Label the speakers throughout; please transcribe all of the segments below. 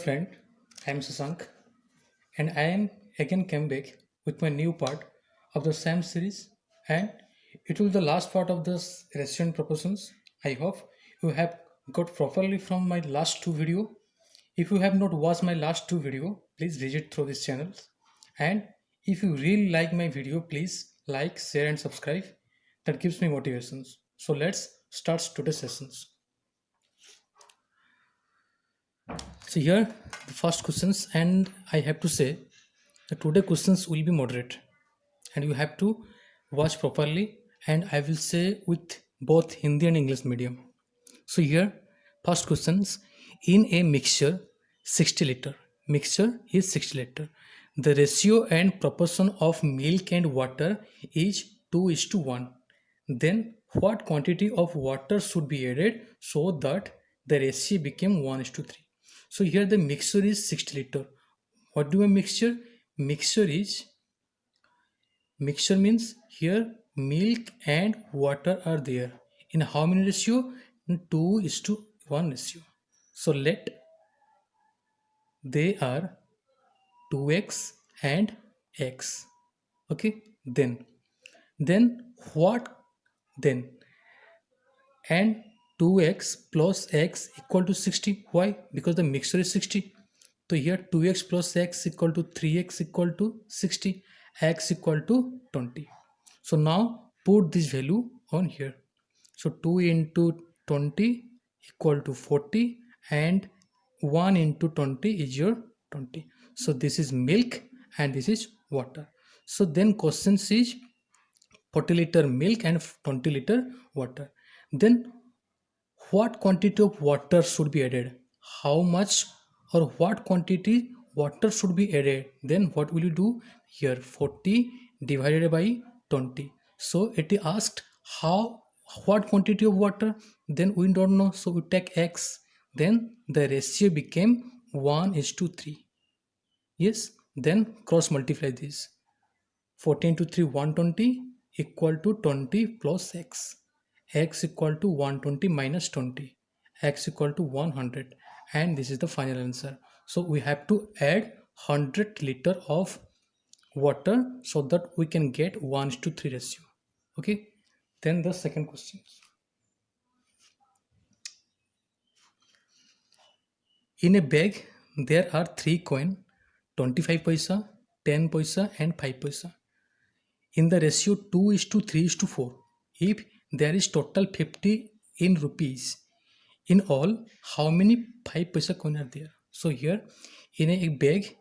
Speaker 1: friend, I am Sasank and I am again came back with my new part of the SAM series and it will be the last part of this restaurant proportions. I hope you have got properly from my last two video. If you have not watched my last two video, please visit through this channel. And if you really like my video, please like, share and subscribe. That gives me motivations. So let's start today's sessions. So here the first questions, and I have to say that today questions will be moderate and you have to watch properly, and I will say with both Hindi and English medium. So here first questions, in a mixture 60 liter, mixture is 60 liter, the ratio and proportion of milk and water is 2 is to 1, then what quantity of water should be added so that the ratio became 1 is to 3. So here the mixture is 60 liter. What do a mixture? Mixture means here milk and water are there. In how many ratio? In 2 is to 1 ratio. So let they are 2x and x. Okay. Then what? Then and 2x plus x equal to 60. Why? Because the mixture is 60. So here 2x plus x equal to 3x equal to 60, x equal to 20. So now put this value on here. So 2 into 20 equal to 40 and 1 into 20 is your 20. So this is milk and this is water. So then question is 40 liter milk and 20 liter water. Then what quantity of water should be added? How much or what quantity water should be added? Then what will you do here? 40 divided by 20. So it is asked what quantity of water, then we don't know, so we take x, then the ratio became 1 is to 3. Yes, then cross multiply this. 14 to 3 120 equal to 20 plus x equal to 120 minus 20, x equal to 100, and this is the final answer. So we have to add 100 liter of water so that we can get 1 to 3 ratio. Okay, then the second question. In a bag there are 3 coin, 25 paisa, 10 paisa and 5 paisa, in the ratio 2 is to 3 is to 4. If there is total 50 in rupees, in all how many 5 paisa coin are there? So here in a bag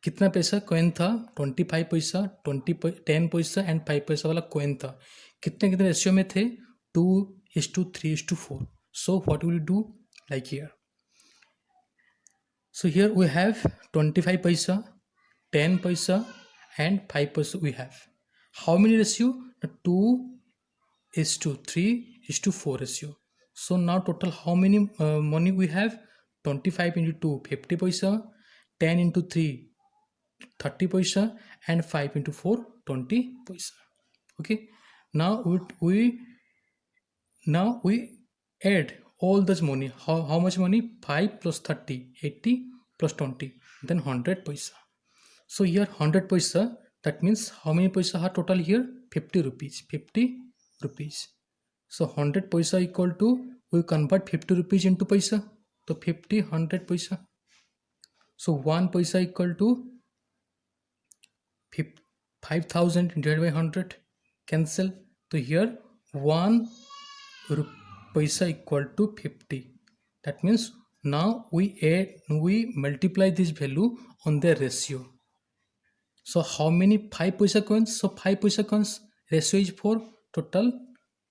Speaker 1: कितना पैसा coin था? 25 पैसा, 10 पैसा and 5 पैसा वाला coin था. कितने कितने रेशियो में थे? 2 is to 3 is to 4. So what will you do? Like here. So here we have 25 paisa, 10 paisa and 5 paisa we have. How many ratio? 2 is to 3 is to 4 ratio. So now total how many money we have? 25 into 2 50 paisa, 10 into 3 30 paisa and 5 into 4 20 paisa. Okay, now we add all this money. How much money? 5 plus 30 80 plus 20, then 100 paisa. So here 100 paisa, that means how many paisa are total here? 50 rupees. So 100 paisa equal to, we convert 50 rupees into paisa, so 50 100 paisa. So 1 paisa equal to 5000 divided by 100, cancel. So here 1 paisa equal to 50. That means now we multiply this value on the ratio. So how many 5 paisa coins? So 5 paisa coins ratio is 4. Total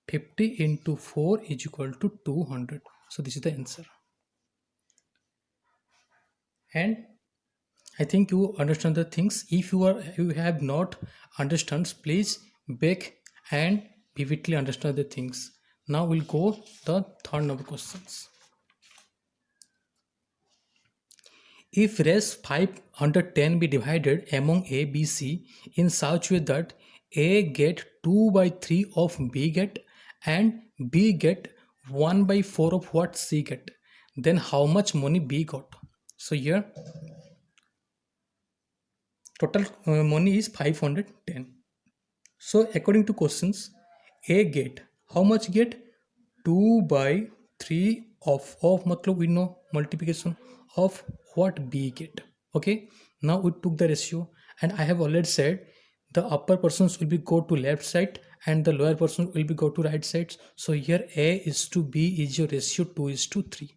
Speaker 1: 50 into 4 is equal to 200. So this is the answer. And I think you understand the things. If you have not understand, please back and vividly understand the things. Now we'll go the third number questions. If res 510 be divided among A, B, C in such way that A get 2 by 3 of B get and B get 1 by 4 of what C get, then how much money B got? So here total money is 510. So according to questions, A get how much get 2 by 3 of matlab we know multiplication of what B get. Okay, now we took the ratio, and I have already said the upper persons will be go to left side and the lower person will be go to right sides. So here A is to B is your ratio 2 is to 3.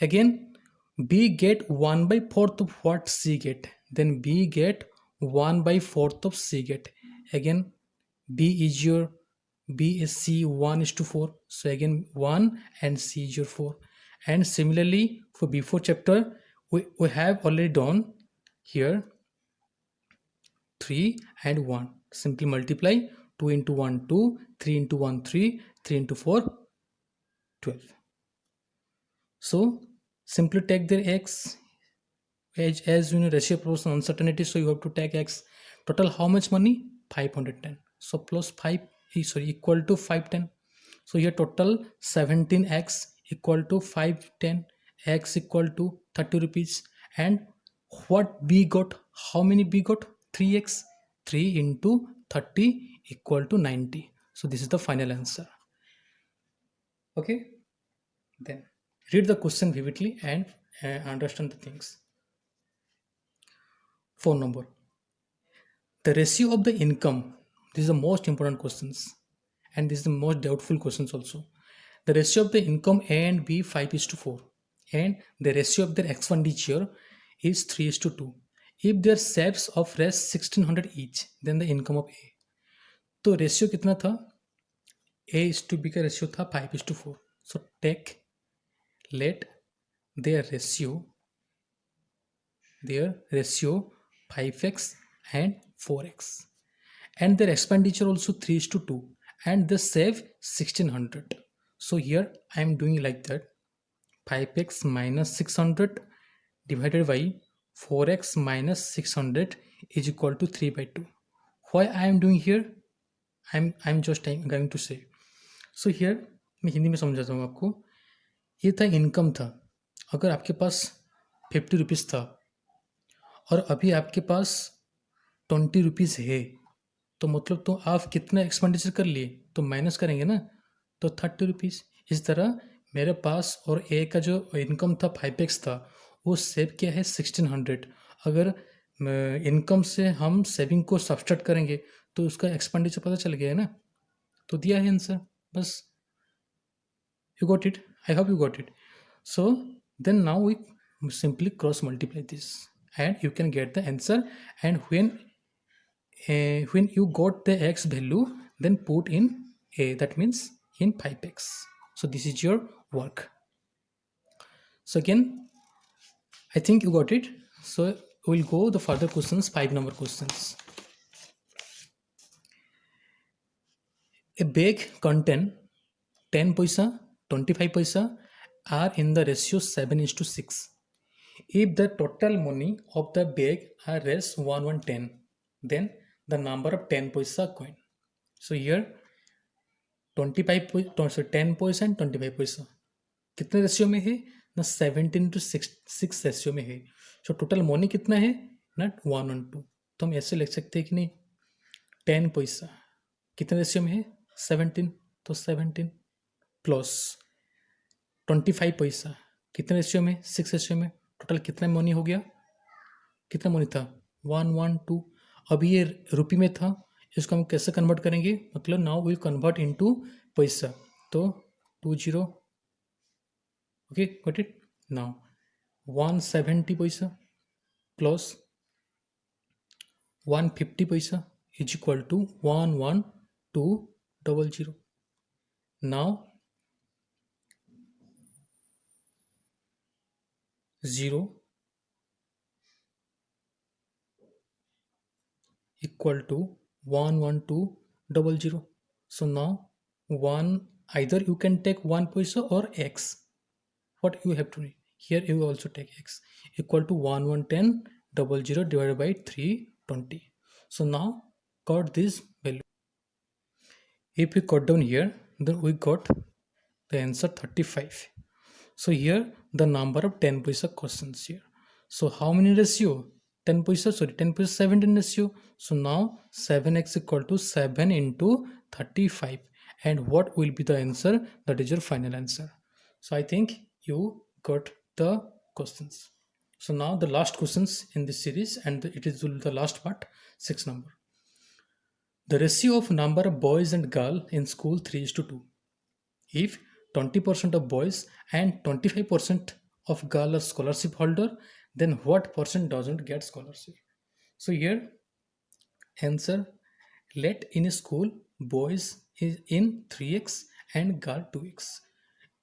Speaker 1: Again, B get 1 by 4th of what C get. Then B get 1 by 4th of C get. Again, B is your B is C 1 is to 4. So again 1 and C is your 4. And similarly for before chapter, we have already done here 3 and 1. Simply multiply 2 into 1 2, 3 into 1 3, 3 into 4 12. So simply take their x as you know ratio proportion uncertainty, so you have to take x. Total how much money? 510. So plus 5 is sorry equal to 510. So here total 17x equal to 510, x equal to 30 rupees. And what B got? How many B got? 3x. 3 into 30 equal to 90. So this is the final answer. Okay, then read the question vividly and understand the things. Phone number. The ratio of the income. This is the most important questions, and this is the most doubtful questions also. The ratio of the income A and B 5 is to 4, and the ratio of their expenditure is 3 is to 2. If their saves of rest 1600 each, then the income of A. तो ratio कितना था? A is to B का ratio था 5 is to 4. So take let their ratio 5x and 4x, and their expenditure also 3 is to 2, and they save 1600. So here I am doing like that, 5x minus 600 divided by 4x minus 600 is equal to 3 by 2. Why I am doing here? I'm just going to say. So here मैं हिंदी में समझाता हूँ आपको. ये था income था. अगर आपके पास 50 रुपीज़ था और अभी आपके पास 20 रुपीज़ है, तो मतलब तो आप कितना एक्सपेंडिचर कर लिए, तो माइनस करेंगे ना, तो 30 रुपीज़. इस तरह मेरे पास और ए का जो इनकम था 5x था, वो सेव किया है 1600. अगर इनकम से हम सेविंग को सब्सट्रैक्ट करेंगे तो उसका एक्सपेंडिचर पता चल गया है ना, तो दिया है आंसर. बस you got it. I hope you got it. So then now we simply cross multiply this and you can get the answer. And when you got the x value, then put in a, that means in 5x. So this is your work. So again I think you got it. So we'll go the further questions, 5 number questions. A bag contain 10 paisa, 25 paisa are in the ratio 7 is to 6. If the total money of the bag are raised 110, then the number of 10 paisa coin. So here 25 so 10 paisa and 25 paisa कितने ratio में है ना? 17 to 6 ratio में है. So total money कितना है ना? 112. तो हम ऐसे लिख सकते हैं कि नहीं, 10 पैसा कितने रेशियो में है? 17. तो 17 प्लस 25 पैसा कितने रेशियो में? 6 रेशियो में. टोटल कितना मनी हो गया? कितना मनी था? 112. अभी ये रुपी में था, इसको हम कैसे कन्वर्ट करेंगे? मतलब नाउ विल कन्वर्ट इनटू पैसा. तो 20. Okay got it. नाउ 170 पैसा plus 150 paisa is equal to 11200. Now 0 equal to 11200. So now one, either you can take 1 paisa or x. What you have to do here, you also take x equal to 11100 divided by 320. So now got this value. If we cut down here, then we got the answer 35. So here the number of 10 paisa questions here. So how many ratio? 10 position, sorry, 10 position 17 ratio. So now 7x equal to 7 into 35. And what will be the answer? That is your final answer. So I think you got the questions. So now the last questions in this series, and it is the last part, 6 number. The ratio of number of boys and girl in school 3 is to 2. If 20% of boys and 25% of girl are scholarship holder, then what percent doesn't get scholarship? So here answer, let in a school boys is in 3x and girl 2x.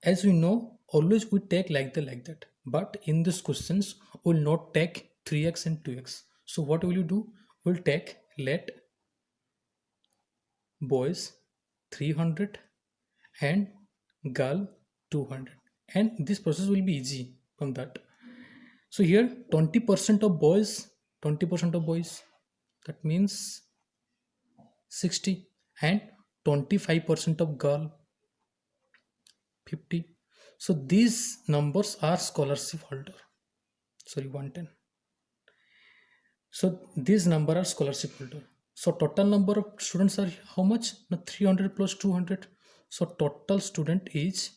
Speaker 1: As we know, always we take like that. But in these questions, we'll not take 3x and 2x. So what will you do? We'll take let boys 300 and girl 200, and this process will be easy from that. So here 20% of boys, 20% of boys, that means 60, and 25% of girl 50. So these numbers are scholarship holder, sorry 110. So these number are scholarship holder. So total number of students are how much? Now 300 plus 200. So total student is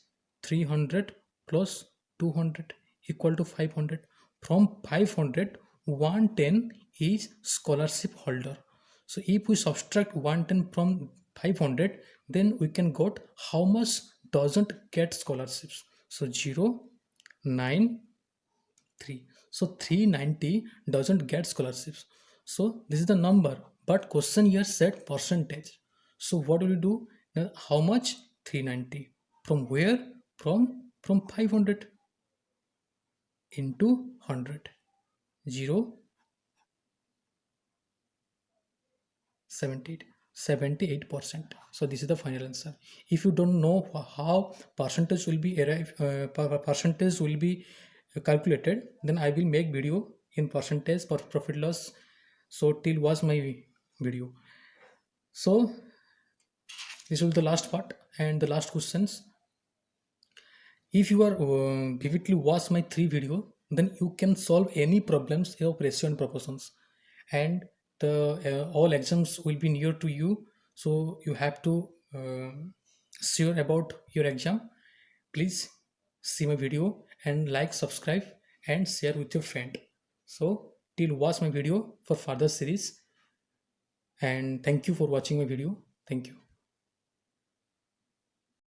Speaker 1: 300 plus 200 equal to 500. From 500, 110 is scholarship holder. So if we subtract 110 from 500, then we can got how much doesn't get scholarships. So 0, 9, 3. So 390 doesn't get scholarships. So this is the number, but question here said percentage. So what will you do? Now, how much? 390. From where? From 500 into 100. 0, 78. 78%. So this is the final answer. If you don't know how percentage will be percentage will be calculated, then I will make video in percentage for profit loss. So till was my video. So this will be the last part and the last questions. If you are vividly watch my 3 video, then you can solve any problems of ratio and proportions, and the all exams will be near to you. So you have to sure about your exam. Please see my video and like, subscribe, and share with your friend. So till watch my video for further series, and thank you for watching my video. Thank you.